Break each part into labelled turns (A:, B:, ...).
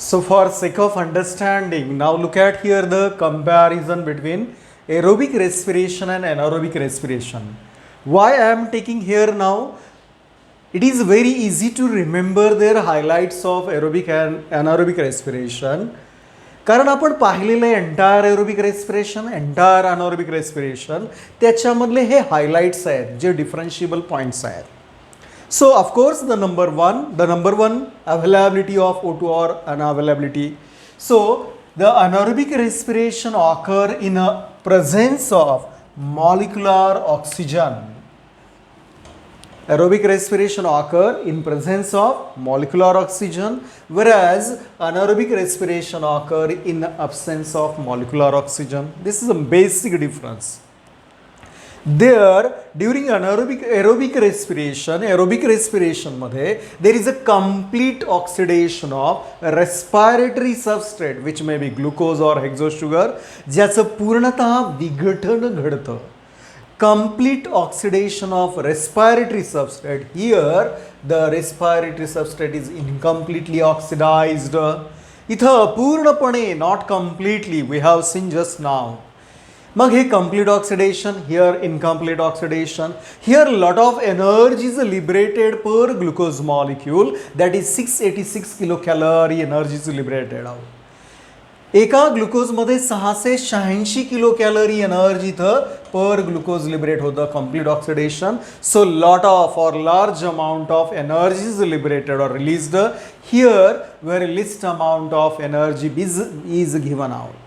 A: So for sake of understanding, now look at here the comparison between aerobic respiration and anaerobic respiration. Why I am taking here now? It is very easy to remember their highlights of aerobic and anaerobic respiration. कारण आपण पाहिलेलं आहे entire aerobic respiration entire anaerobic respiration त्याच्यामधले हे highlights आहेत जे डिफरन्शिएबल points आहेत. So of course the number one availability of O2 or unavailability. So the anaerobic respiration occur in a presence of molecular oxygen. Aerobic respiration occur in presence of molecular oxygen, whereas anaerobic respiration occur in absence of molecular oxygen. This is a basic difference. There during aerobic respiration मध्ये there is a complete oxidation of respiratory substrate which may be glucose or hexose sugar ज्याचं पूर्णतः विघटन घडतं. Complete oxidation of respiratory substrate. Here the respiratory substrate is incompletely oxidized. इथं पूर्णपणे not completely we have seen just now. मग हे complete oxidation, here incomplete oxidation. Here lot of energy is liberated per glucose molecule, that is 686 kilocalorie energy is liberated out. एका ग्लुकोजमध्ये 686 kilo calorie energy इथं per glucose liberate होतं complete oxidation. So lot of or large amount of energy is liberated or released. Here very least amount of energy is given out.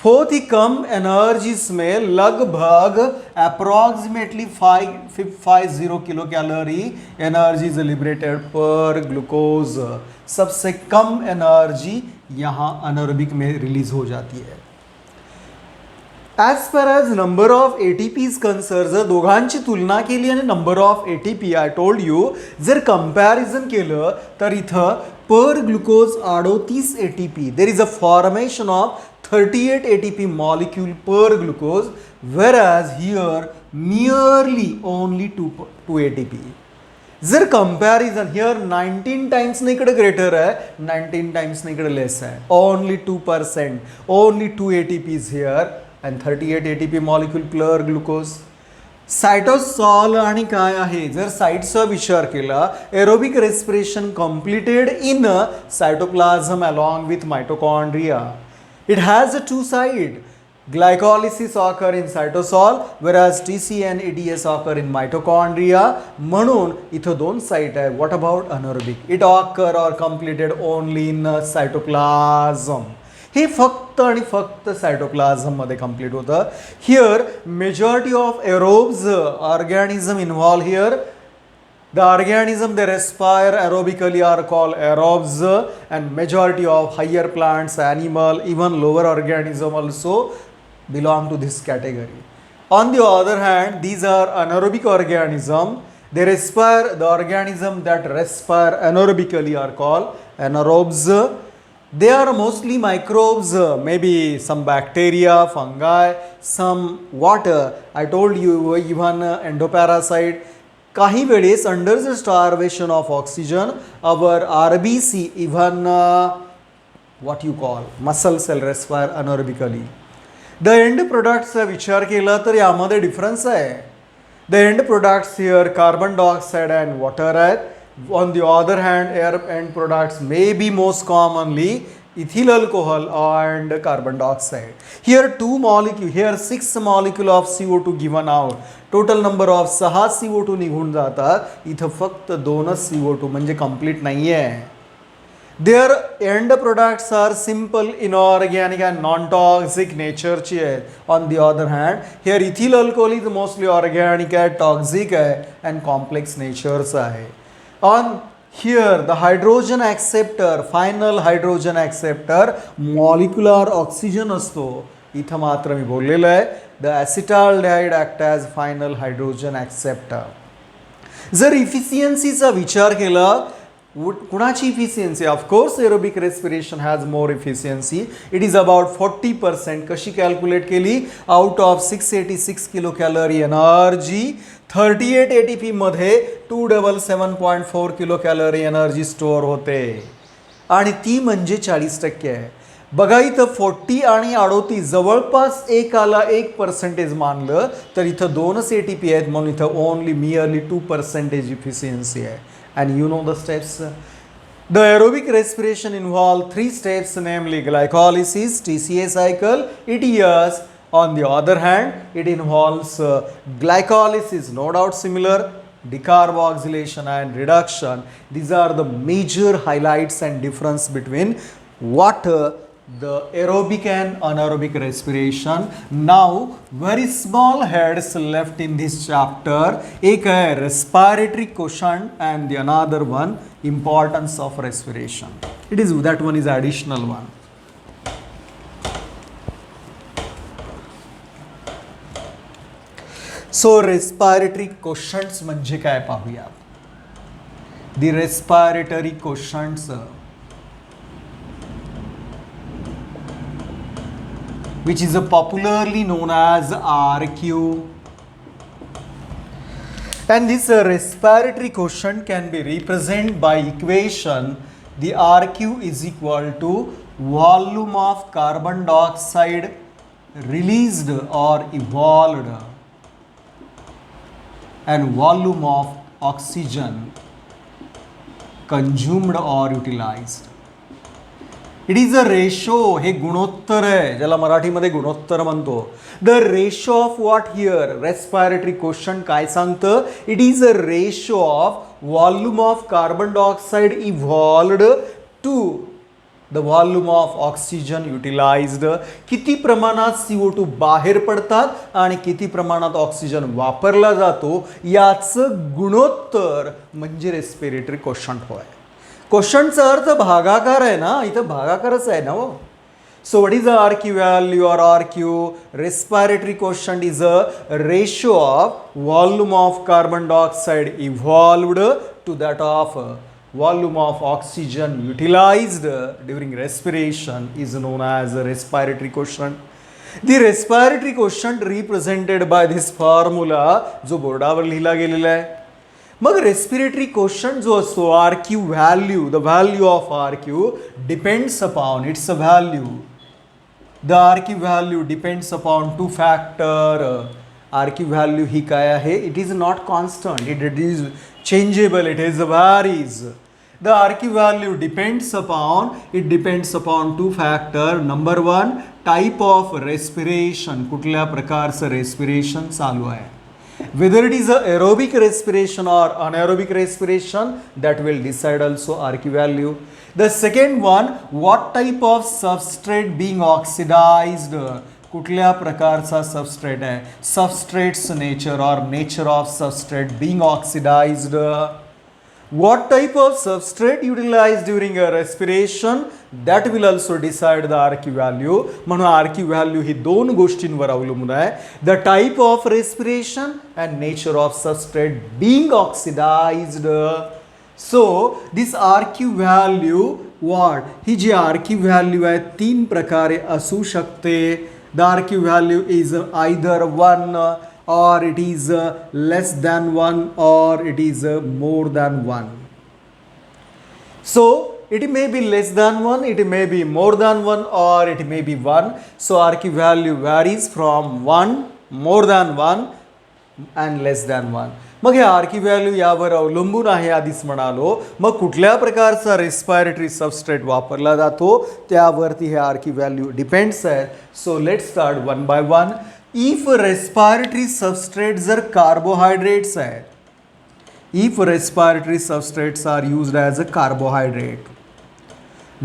A: Fourth ही कम energies में लगभग approximately 550 kilo calorie energy is liberated per glucose. सबसे कम energy यहाँ anaerobic में release हो जाती है. As per as number of ATP is concern, जर दोघांची तुलना केली आणि number of ATP I told you जर कंपॅरिझन केलं तर इथं per glucose 38 ATP there is a formation of 38 ATP molecule per glucose, whereas here merely only 2 ATP. जर comparison here 19 times ने इकडे greater है, 19 times ने इकडे less है, only 2%, only 2 ATP is here and 38 ATP molecule per glucose. सायटोसॉल आणि काय आहे, जर साइटचा विचार केला aerobic respiration completed in cytoplasm along with mitochondria. It has a two side. Glycolysis occur in cytosol whereas TC and ADS occur in mitochondria. म्हणून इथं दोन site आहे. What about anaerobic? It occur or completed only in cytoplasm. हे फक्त आणि फक्त cytoplasm मध्ये complete होतं. Here majority of aerobes organism involved here. The organism they respire aerobically are called aerobes, and majority of higher plants, animal, even lower organism also belong to this category. On the other hand, these are anaerobic organism. They respire, the organism that respire anaerobically are called anaerobes. They are mostly microbes, maybe some bacteria, fungi, some water. I told you even endoparasite. काही वेळेस under the starvation of oxygen our RBC even what you call muscle cell respire anaerobically. The end प्रोडक्ट्सचा विचार केला तर यामध्ये difference आहे. The end products here carbon dioxide and water आहेत. On the other hand here end products may be most commonly ethyl alcohol and carbon dioxide. Here 2 molecule, here 6 molecule of CO2 given out. Total number of 6 CO2 निघून जातात. इथं फक्त 2च CO2 म्हणजे complete नाही आहे. Their end products are simple, inorganic and non-toxic nature ची आहे. On the other hand, here ethyl alcohol is mostly organic आहे, toxic आहे and complex natures आहे. On here the hydrogen acceptor, final hydrogen acceptor molecular oxygen असतो. इथं मात्र मी बोललेलं आहे the acetaldehyde act as final hydrogen acceptor. जर इफिशियन्सीचा विचार केला कुणाची efficiency, of course aerobic respiration has more efficiency. It is about 40%. कशी कॅल्क्युलेट केली, out of 686 kilo calorie energy 38 ATP मध्ये 277.4 किलो कॅलरी एनर्जी स्टोअर होते. आणि ती म्हणजे 40% आहे. बघा इथं 40 आणि 38 जवळपास एकाला 1% मानलं तर इथं 2च ATP आहेत, म्हणून इथं ओनली मिअरली 2% इफिशियन्सी आहे. And you know the steps. The aerobic respiration involves 3 steps, namely glycolysis, TCA cycle, ETS. On the other hand, it involves glycolysis, no doubt similar, decarboxylation and reduction. These are the major highlights and difference between what the aerobic and anaerobic respiration. Now very small heads left in this chapter. एक है respiratory quotient and the another one importance of respiration. It is that one is additional one. So respiratory quotients म्हणजे काय पाहूया. The respiratory quotients which is popularly known as RQ. And this respiratory quotient can be represented by equation. The RQ is equal to volume of carbon dioxide released or evolved and volume of oxygen consumed or utilized. It is a ratio. हे गुणोत्तर आहे, ज्याला मराठीमध्ये गुणोत्तर म्हणतो. The ratio of what here respiratory quotient काय सांगतं. It is a ratio of volume of carbon dioxide evolved to the volume of oxygen utilized. किती प्रमाणात CO2 बाहेर पडतात आणि किती प्रमाणात ऑक्सिजन वापरला जातो याचं गुणोत्तर म्हणजे रेस्पिरेटरी क्वेश्चन होय. क्वेश्चनचा अर्थ भागाकार आहे ना, इथं भागाकारच आहे ना हो. So what is a RQ value or RQ. Respiratory quotient is a ratio of volume of carbon dioxide evolved to that of volume of oxygen utilized during respiration is known as a respiratory quotient. The respiratory quotient represented by this formula जो बोर्डावर लिहिला गेलेला आहे. मग respiratory question जो असतो RQ value, the value of RQ depends upon its a value. The RQ value depends upon 2 factor. RQ value ही काय आहे. It is not constant, it is changeable, it is varies. The RQ value depends upon 2 factor. Number 1, type of respiration. कुठल्या प्रकारचं respiration चालू आहे. Whether it is a aerobic respiration or anaerobic respiration, that will decide also RQ value. The second one, what type of substrate being oxidized. कुठल्या प्रकारचा substrate आहे. Substrate's nature or nature of substrate being oxidized. What type of substrate utilized during a respiration, that will also decide the RQ value. म्हणून RQ value ही 2 गोष्टींवर अवलंबून आहे. The type of respiration and nature of substrate being oxidized. So this RQ value what? He G RQ value आहे 3 प्रकारे असू शकते. The RQ value is either 1 or it is less than 1 or it is more than 1. So it may be less than 1, it may be more than 1 or it may be 1. So RQ value varies from 1, more than 1 and less than 1. मग हे RQ value यावर अवलंबून आहे आधीच म्हणालो. मग कुठल्या प्रकारचा रेस्पिरेटरी सबस्ट्रेट वापरला जातो त्यावरती हे RQ व्हॅल्यू डिपेंड्स आहे. So let's start one by one. If respiratory substrate जर कार्बोहायड्रेट्स आहेत, if respiratory substrates are used as a carbohydrate,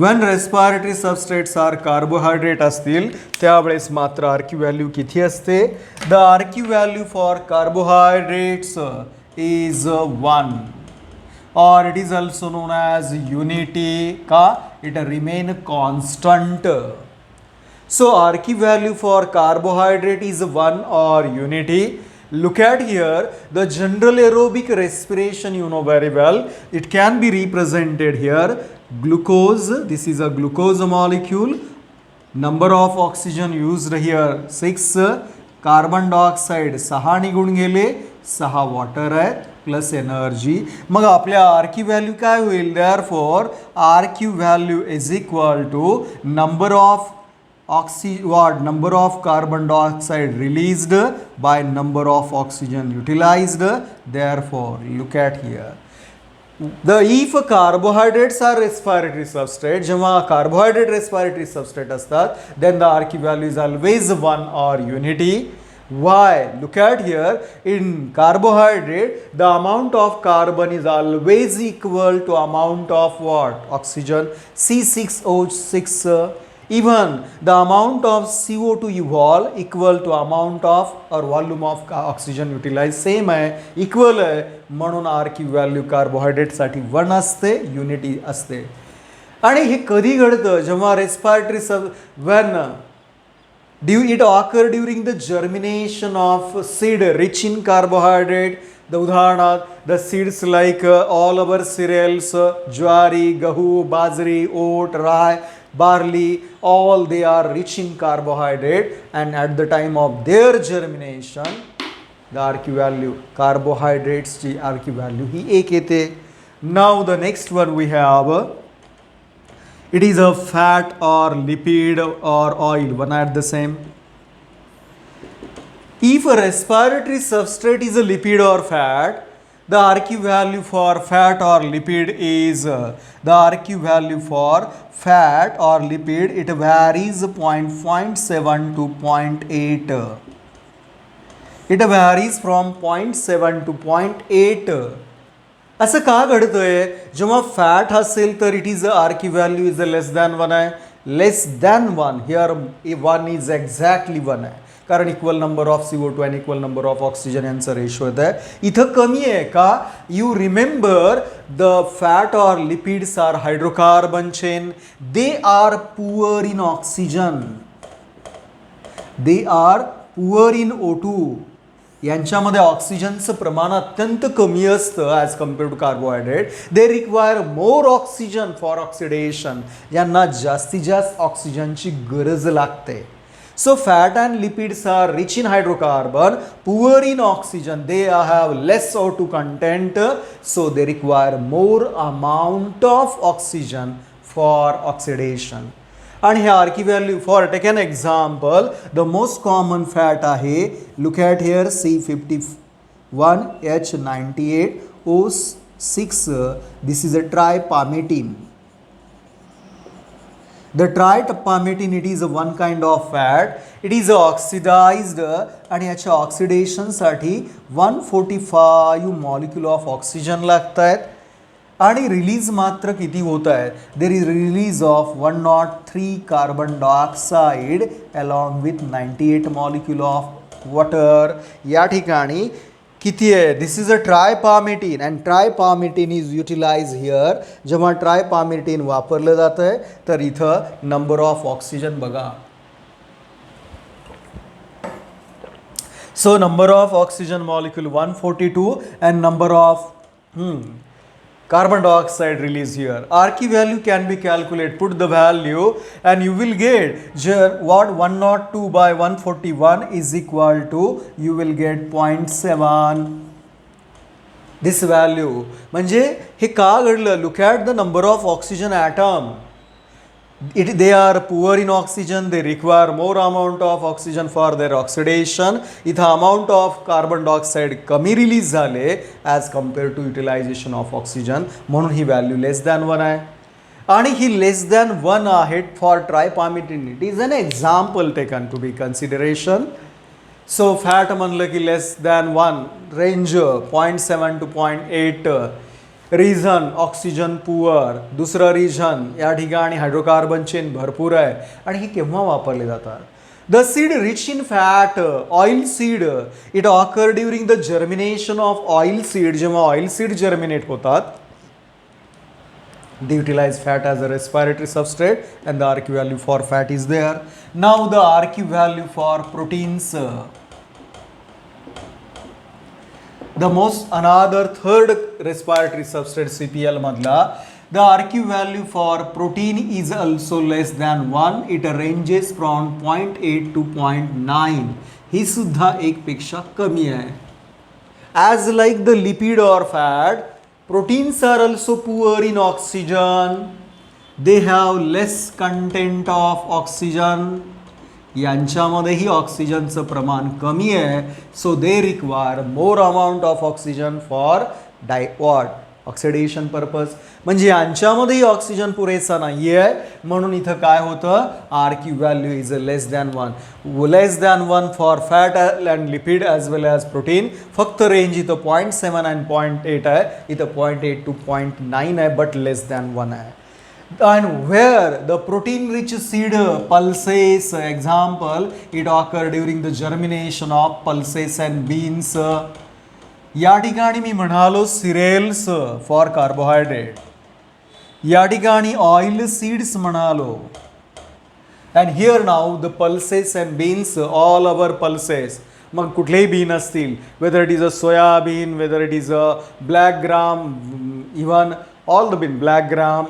A: when respiratory substrates are carbohydrate असतील त्यावेळेस मात्र RQ व्हॅल्यू किती असते. the RQ value for carbohydrates is 1 or it is also known as unity का it remain constant. So RQ value for carbohydrate is 1 or unity. Look at here, the general aerobic respiration you know very well. It can be represented here. Glucose, this is a glucose molecule. Number of oxygen used here 6. Carbon dioxide 6 निघून गेले, 6 water आहे. Plus energy. मग आपल्या R Q value काय होईल? Therefore R Q value is equal to number of number of carbon dioxide released by number of oxygen utilized. Therefore, look at here. If carbohydrates are respiratory substrate, जेव्हा carbohydrate respiratory substrate असतात, then the RQ value is always 1 or unity. Why? Look at here. In carbohydrate, the amount of carbon is always equal to amount of what? Oxygen. C6O6. Even the amount of CO2 evolve equal to amount of or volume of oxygen utilized same आहे, equal आहे. म्हणून R Q value कार्बोहायड्रेटसाठी 1 असते, unity असते. आणि हे कधी घडतं? जेव्हा respiratory when it occur during the germination of seed rich in carbohydrate. The उदाहरणार्थ the seeds like all our cereals, ज्वारी, गहू, बाजरी, oat, rye, barley, all they are rich in carbohydrate, and at the time of their germination the RQ value carbohydrates ची RQ value ही 1 येते. Now the next one we have, it is a fat or lipid or oil, one at the same. If a respiratory substrate is a lipid or fat, the RQ value for fat or lipid is the RQ value for fat or lipid, it varies 0.7 to 0.8. It varies from 0.7 to 0.8. असं का घडतंय? जेव्हा fat असेल तर it is R Q value is less than 1 आहे. Less than 1 here 1 is exactly 1 आहे, कारण equal number of CO2 आणि इक्वल नंबर ऑफ ऑक्सिजन यांचा रेशो येत आहे. इथं कमी आहे का? You remember the fat or lipids are hydrocarbon chain. They are poor in oxygen, they are poor in O2. यांच्यामध्ये ऑक्सिजनचं प्रमाण अत्यंत कमी असतं as compared to carbohydrate. They require more oxygen for oxidation. यांना जास्तीत जास्त ऑक्सिजनची गरज लागते. So fat and lipids are rich in hydrocarbon, poor in oxygen. They have less O2 content, so they require more amount of oxygen for oxidation. And here RQ value for, take an example, the most common fat आहे, look at here, C51H98O6. This is a tripalmitin. The tripalmitin, it is a one kind of fat. It is oxidized आणि याच्या ऑक्सिडेशनसाठी 145 molecule of oxygen लागत आहेत. आणि release मात्र किती होत आहे? There is release of 103 carbon dioxide along with 98 molecule of water. या ठिकाणी किती आहे? This is a tripalmitin and tripalmitin is utilize here. जेव्हा ट्रायपामिटिन वापरलं जातं आहे तर इथं नंबर ऑफ ऑक्सिजन बघा. So number of oxygen molecule 142 and number of carbon dioxide release here. RQ value can be calculated. Put the value and you will get what 102 by 141 is equal to, you will get 0.7. This value म्हणजे हे का घडलं? Look at the number of oxygen atom. They are poor in oxygen, they require more amount of oxygen for their oxidation. इथं amount of carbon dioxide कमी release झाले as compared to utilization of oxygen, म्हणून ही value less than 1 आहे. आणि ही लेस than 1 आहे for tripalmitin. It is an example taken to be consideration. So fat म्हणलं की less than 1, range 0.7 to 0.8. Reason oxygen poor. दुसरं reason या ठिकाणी हायड्रोकार्बन चेन भरपूर आहे. आणि हे केव्हा वापरले जातात? The seed rich in fat, oil seed, it occur during the germination of oil seed. जेव्हा ऑइल सीड जर्मिनेट होतात, they utilize fat as a respiratory substrate and the RQ value for fat is there. Now the RQ value for proteins. The most another third respiratory substrate CPL madla, the RQ value for protein is also less than 1. It ranges from 0.8 to 0.9. ही सुद्धा 1 पेक्षा कमी आहे. as like the lipid or fat, proteins are also poor in oxygen. They have less content of oxygen. यांच्यामध्येही ऑक्सिजनचं प्रमाण कमी आहे. So they require more amount of oxygen for oxidation purpose. म्हणजे यांच्यामध्येही oxygen पुरेसा नाही आहे, म्हणून इथं काय होतं, R Q value is less than 1. Less than 1 for fat and lipid as well as protein. फक्त रेंज इथं 0.7 अँड 0.8 आहे, इथं 0.8 to 0.9 आहे, बट लेस दॅन 1 आहे. And where the protein rich seed pulses, example, it occur during the germination of pulses and beans. या ठिकाणी मी म्हणालो serials for carbohydrate, या ठिकाणी ऑइल सीड्स म्हणालो. And here now the pulses and beans, all our pulses. मग कुठलेही bean असतील, whether it is a soybean, whether it is a black gram, even all the bean, black gram,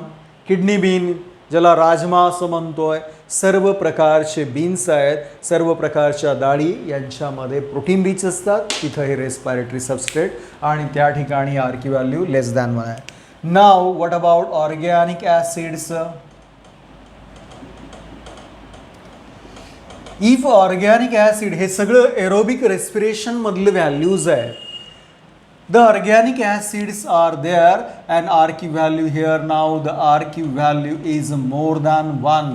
A: kidney bean ज्याला राजमा असं म्हणतोय, सर्व प्रकारचे beans आहेत, सर्व प्रकारच्या डाळी यांच्यामध्ये प्रोटीन रिच असतात. तिथं हे रेस्पिरेटरी सबस्ट्रेट आणि त्या ठिकाणी R Q value less than 1 आहे. नाव what about organic acids. If organic acid, हे सगळं एरोबिक रेस्पिरेशन मधले व्हॅल्यूज आहेत. The organic acids are there and RQ value here. Now the RQ value is more than 1.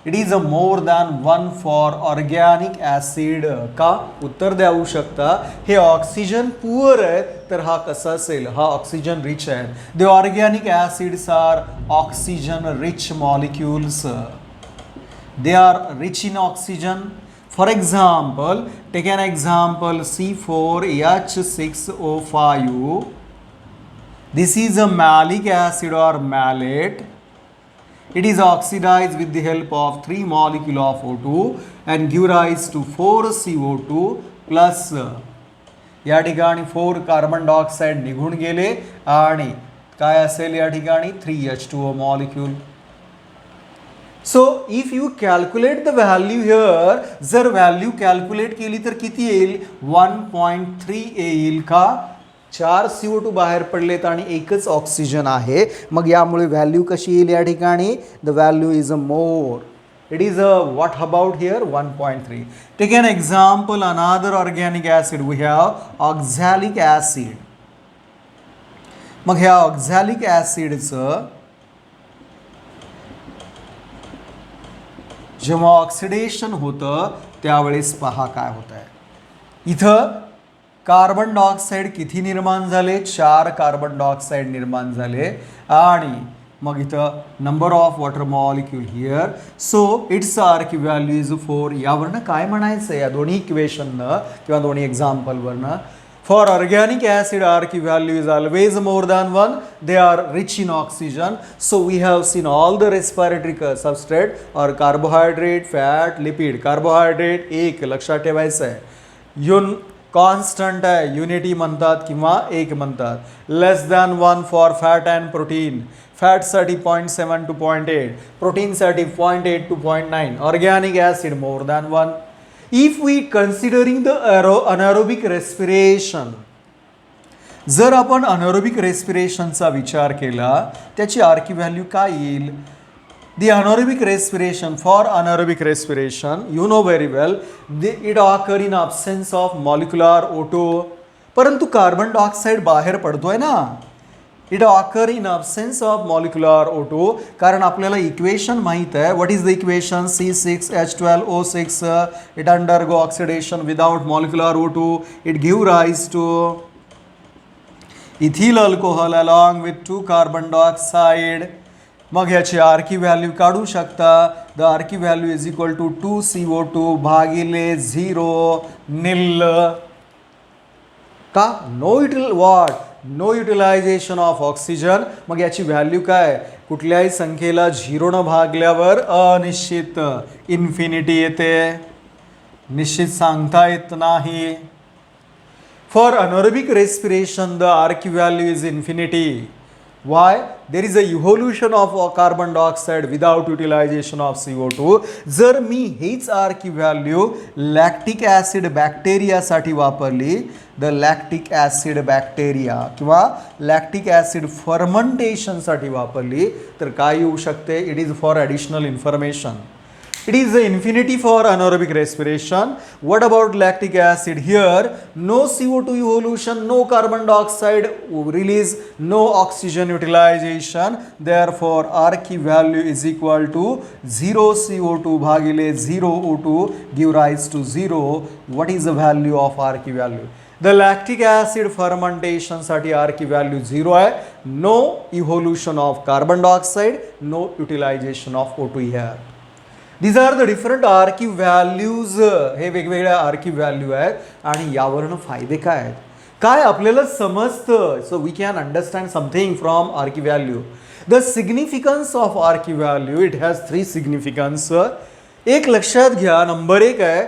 A: It is a more than 1 for organic acid. का उत्तर देऊ शकता, हे oxygen poor आहे तर हा कसा असेल, हा ऑक्सिजन रिच आहे. The organic acids are oxygen rich molecules. They are rich in oxygen. For example, take an example C4H6O5. This is a malic acid or malate. It is oxidized with the help of 3 molecule of O2 and give rise to 4CO2 plus. या ठिकाणी 4 carbon dioxide निघून गेले आणि काय असेल या ठिकाणी 3H2O molecule. So if you calculate the value here, जर व्हॅल्यू कॅल्क्युलेट केली तर किती येईल, 1.3 येईल. का 4 CO2 बाहेर पडलेत आणि एकच ऑक्सिजन आहे, मग यामुळे व्हॅल्यू कशी येईल या ठिकाणी, the value is a more. It is a what about here 1.3. Take an example, another organic acid we have oxalic acid. मग ह्या ऑक्झॅलिक ॲसिडचं जेव्हा ऑक्सिडेशन होतं त्यावेळेस पहा काय होत आहे. इथं कार्बन डायऑक्साईड किती निर्माण झाले, 4 कार्बन डायऑक्साईड निर्माण झाले आणि मग इथं number of water molecule here. So it's R Q value is 4. यावरनं काय म्हणायचं, या दोन्ही इक्वेशननं किंवा दोन्ही एक्झाम्पलवरनं, for organic acid RQ value is always more than 1. They are rich in oxygen. So we have seen all the respiratory substrate or carbohydrate, fat, lipid. Carbohydrate एक लक्षात ठेवायचं आहे, कॉन्स्टंट आहे, युनिटी म्हणतात किंवा एक म्हणतात. Less than 1 for fat and protein. फॅटसाठी 0.7 to 0.8, प्रोटीनसाठी 0.8 to 0.9. Organic acid more than 1. If we considering the anaerobic respiration, जर आपण अनारोबिक रेस्पिरेशनचा विचार केला, त्याची आरकी व्हॅल्यू काय येईल. The anaerobic respiration, for anaerobic respiration, you know very well, it occur in absence of molecular O2. परंतु carbon dioxide बाहेर पडतोय ना, it occur in absence of molecular O2. कारण आपल्याला इक्वेशन माहीत आहे. What is the equation, C6H12O6. It undergo oxidation without molecular O2. It give rise to ethyl alcohol along with 2 carbon dioxide. मग याची RQ value काढू शकता. The RQ value is equal to 2CO2 भागिले 0 nil. का no युटिल वॉट, no utilization of oxygen. मग याची व्हॅल्यू काय, कुठल्याही संख्येला 0 न भागल्यावर अनिश्चित इन्फिनिटी येते, निश्चित सांगता येत नाही. For anaerobic respiration the RQ value is infinity. Why? There is a evolution of carbon dioxide without utilization of CO2. जर मी हीच की व्हॅल्यू लॅक्टिक ॲसिड बॅक्टेरियासाठी वापरली, द लॅक्टिक ॲसिड बॅक्टेरिया किंवा लॅक्टिक ॲसिड फर्मंटेशनसाठी वापरली, तर काय येऊ शकते? It is for additional information. It is infinity for anaerobic respiration. What about lactic acid? Here, no CO2 evolution, no carbon dioxide release, no oxygen utilization. Therefore, R key value is equal to 0 CO2 भागिले 0 O2 give rise to 0. What is the value of R key value? The lactic acid fermentation साठी R key value 0 आहे. No evolution of carbon dioxide, no utilization of O2 here. These are the different R key values. हे वेगवेगळ्या R key value आहेत आणि यावरनं फायदे काय आहेत, काय आपल्याला समजतं. So we can understand something from R key value. The significance of R key value, it has 3 significance. एक लक्षात घ्या, नंबर 1 आहे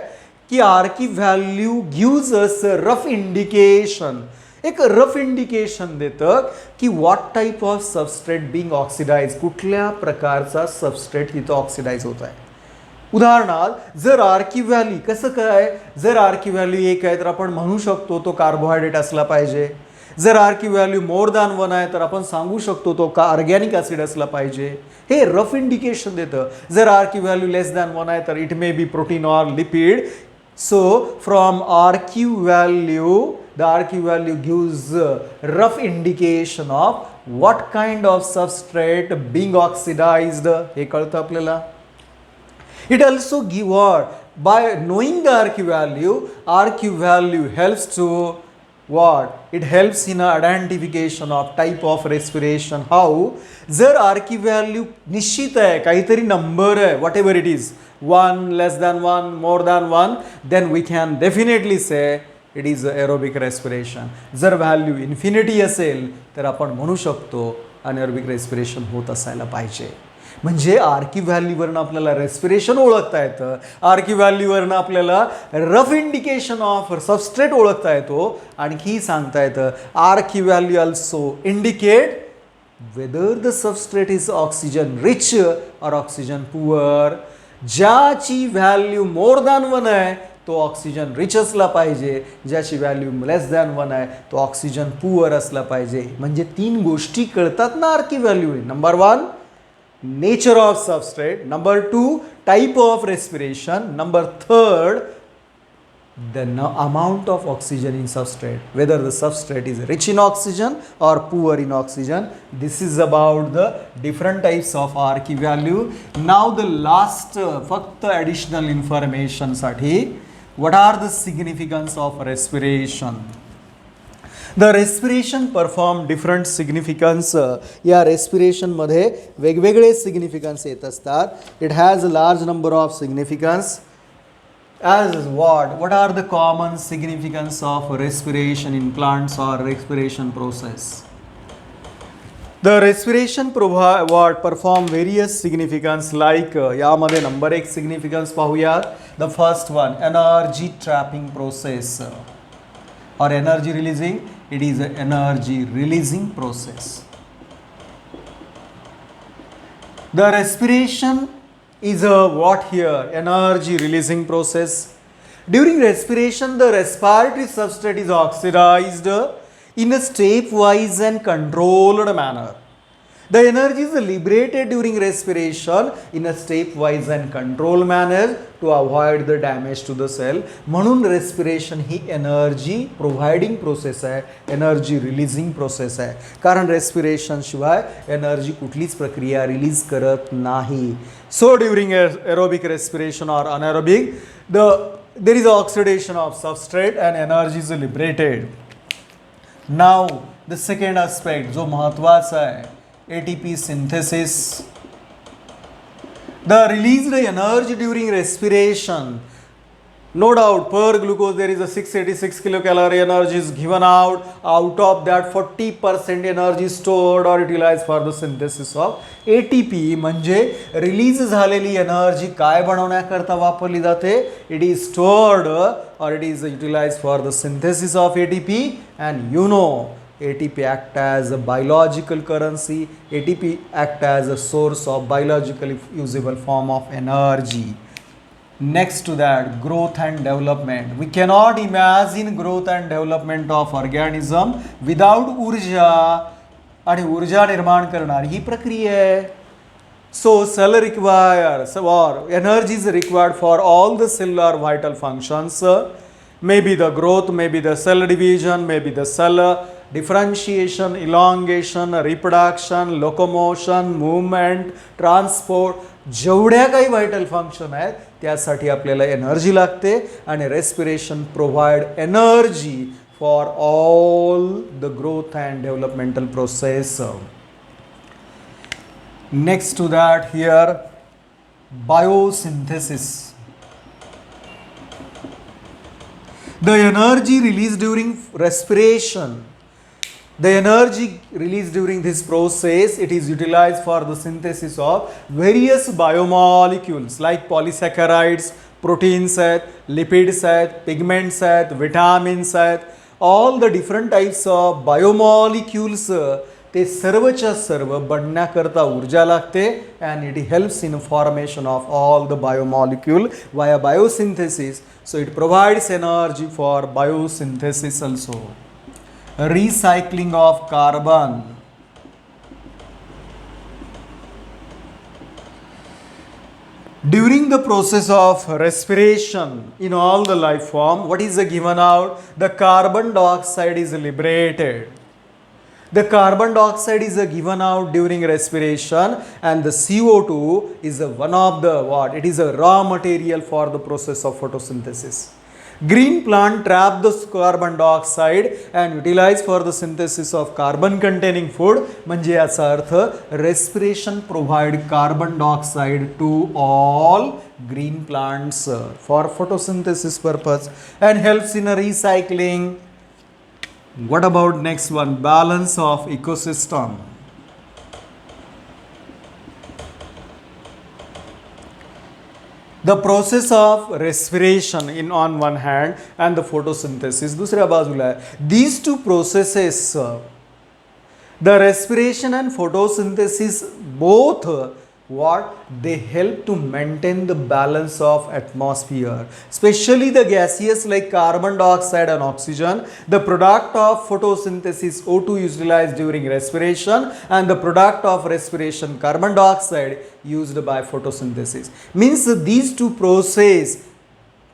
A: की R key value gives us rough indication. एक रफ इंडिकेशन देतं की what type of substrate being oxidize, कुठल्या प्रकारचा सबस्ट्रेट इथं ऑक्सिडाइज होत आहे. उदाहरणार्थ जर R key व्हॅल्यू कसं काय, जर R key व्हॅल्यू 1 आहे तर आपण म्हणू शकतो तो कार्बोहायड्रेट असला पाहिजे. जर R key व्हॅल्यू मोर दॅन 1 आहे तर आपण सांगू शकतो तो ऑर्गॅनिक ॲसिड असला पाहिजे. हे रफ इंडिकेशन देतं. जर R key value less than 1 आहे तर it may be protein or lipid. So from R key value, the R key value gives rough indication of what kind of substrate being oxidized, हे कळतं आपल्याला. It also give what? By knowing the R key value helps to what? It helps in identification of type of respiration. How? जर R key value निश्चित आहे, काहीतरी number आहे, whatever it is, 1, less than 1, more than 1, then we can definitely say it is aerobic respiration. जर value infinity असेल तर आपण म्हणू शकतो अनएरोबिक रेस्पिरेशन होत असायला पाहिजे. म्हणजे R key व्हॅल्यूवरनं आपल्याला रेस्पिरेशन ओळखता येतं. R key व्हॅल्यूवरनं आपल्याला रफ इंडिकेशन ऑफ सबस्ट्रेट ओळखता येतो. आणखी सांगता येतं R key value also indicate whether the substrate is oxygen rich और ऑक्सिजन पुअर. ज्याची व्हॅल्यू मोर दॅन 1 आहे तो ऑक्सिजन रिच असला पाहिजे, ज्याची व्हॅल्यू लेस दॅन 1 आहे तो ऑक्सिजन पुअर असला पाहिजे. म्हणजे 3 गोष्टी कळतात ना R key value. Number 1, nature of substrate. Number 2, type of respiration. Number 3, the amount of oxygen in substrate, whether the substrate is rich in oxygen or poor in oxygen. This is about the different types of R key value. Now the last फक्त additional information साठी, what are the significance of respiration? The respiration perform different significance. या रेस्पिरेशनमध्ये वेगवेगळे significance येत असतात. It has a large number of significance. As what are the common significance of respiration in plants or respiration process? The respiration perform various significance like यामध्ये number 1 significance पाहूया. The first one, energy trapping process or energy releasing. It is an energy releasing process. The respiration is a what here? Energy releasing process. During respiration, the respiratory substrate is oxidized in a stepwise and controlled manner. The energy is liberated during respiration in a stepwise and controlled manner to avoid the damage to the cell. म्हणून respiration ही energy providing process आहे, energy releasing process आहे. कारण respiration शिवाय energy कुठलीच प्रक्रिया release करत नाही. So during aerobic respiration or anaerobic, there is oxidation of substrate and energy is liberated. Now the second aspect जो महत्त्वाचा आहे, ATP synthesis. The released energy during respiration, no doubt per glucose there is a 686 kilocalorie energy is given out. Out of that 40% energy stored or utilized for the synthesis of ATP. म्हणजे release झालेली energy काय बनवण्याकरता वापरली जाते? It is stored or it is utilized for the synthesis of ATP. And you know ATP act as a biological currency. ATP act as a source of biologically usable form of energy. Next to that, growth and development. We cannot imagine growth and development of organism without ऊर्जा आणि ऊर्जा निर्माण करणारी ही प्रक्रिया आहे. So cell requires or energy is required for all the cellular vital functions. Maybe the growth, maybe the cell division, maybe the cell differentiation, elongation, reproduction, locomotion, movement, transport. जेवढ्या काही vital function आहेत त्यासाठी आपल्याला energy लागते आणि respiration provide energy for all the growth and developmental process. Next to that, here biosynthesis. The energy released during respiration, the energy released during this process, it is utilized for the synthesis of various biomolecules like polysaccharides, proteins आहेत, lipids आहेत, pigments आहेत, vitamins आहेत. All the different types of biomolecules ते सर्वच्या सर्व बनण्याकरता ऊर्जा लागते and it helps in formation of all the biomolecule via biosynthesis. So it provides energy for biosynthesis also. Recycling of carbon. During the process of respiration in all the life form, what is given out? The carbon dioxide is liberated. The carbon dioxide is given out during respiration and the CO2 is one of the what? It is a raw material for the process of photosynthesis. Green plant trap the carbon dioxide and utilize for the synthesis of carbon containing food. म्हणजे याचा अर्थ respiration provide carbon dioxide to all green plants for photosynthesis purpose and helps in a recycling. What about next one? Balance of ecosystem. The process of respiration in on one hand and the photosynthesis दुसऱ्या बाजूला आहे. These two processes, the respiration and photosynthesis both what they help to maintain the balance of atmosphere, especially the gaseous like carbon dioxide and oxygen. The product of photosynthesis O2 is utilized during respiration and the product of respiration carbon dioxide used by photosynthesis. Means these two process,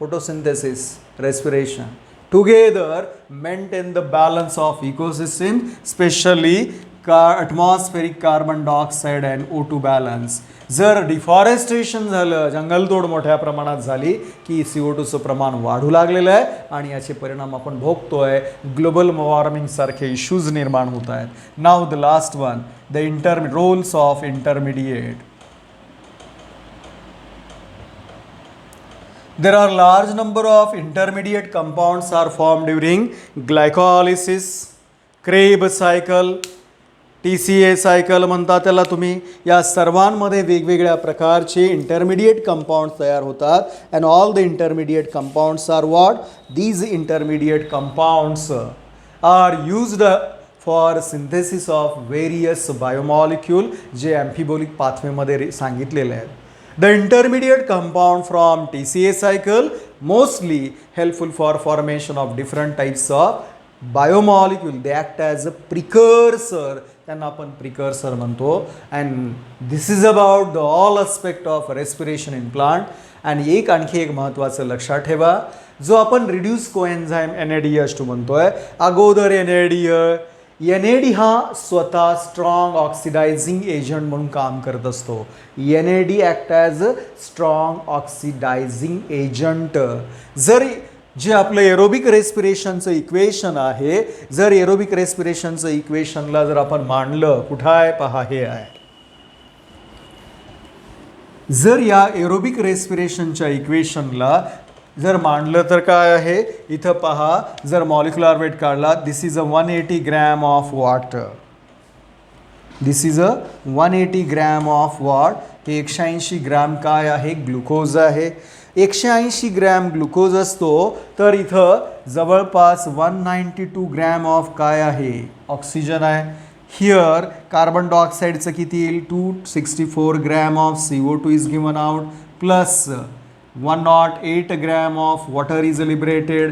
A: photosynthesis, respiration, together maintain the balance of ecosystem, especially atmospheric carbon dioxide and O2 balance. जर deforestation झालं, जंगलतोड मोठ्या प्रमाणात झाली की CO2चं प्रमाण वाढू लागलेलं आहे आणि याचे परिणाम आपण भोगतोय. ग्लोबल वॉर्मिंग सारखे इश्यूज निर्माण होत आहेत. Now the last one, the roles of intermediate. There are large number of intermediate compounds are formed during glycolysis, Krebs cycle, TCA cycle म्हणतात त्याला तुम्ही. या सर्वांमध्ये वेगवेगळ्या प्रकारचे इंटरमिडिएट कंपाऊंड तयार होतात and all the intermediate compounds are what? These intermediate compounds are used for synthesis of various biomolecule जे ॲम्फिबोलिक पाथवेमध्ये सांगितलेले आहेत. The intermediate compound from TCA cycle mostly helpful for formation of different types of biomolecule. They act as a precursor. त्यांना आपण precursor म्हणतो. And this is about the all aspect of respiration in plant. आणि एक आणखी एक महत्त्वाचं लक्षात ठेवा, जो आपण रिड्यूस कोएन्झाईम NADH2 म्हणतोय अगोदर NAD हा स्वतः स्ट्रॉंग ऑक्सिडायझिंग एजंट म्हणून काम करत असतो. NAD act as a strong oxidizing agent. जर जे आपलं एरोबिक रेस्पिरेशनचं इक्वेशन आहे, जर एरोबिक रेस्पिरेशनचं इक्वेशनला जर आपण मांडलं, कुठं आहे पहा, हे आहे. जर या एरोबिक रेस्पिरेशनच्या इक्वेशनला जर मांडलं तर काय आहे, इथं पहा, जर मॉलिक्युलर वेट काढला, this is a 180 gram of water. This is a 180 gram of वॉट. हे 180 ग्रॅम काय आहे? ग्लुकोज आहे. 180 ग्रॅम ग्लुकोज असतो, तर इथं जवळपास 192 ग्रॅम ऑफ काय आहे, ऑक्सिजन आहे. हिअर कार्बन डायऑक्साईडचं किती येईल, 264 gram of CO2 is given out plus 108 gram of water is liberated.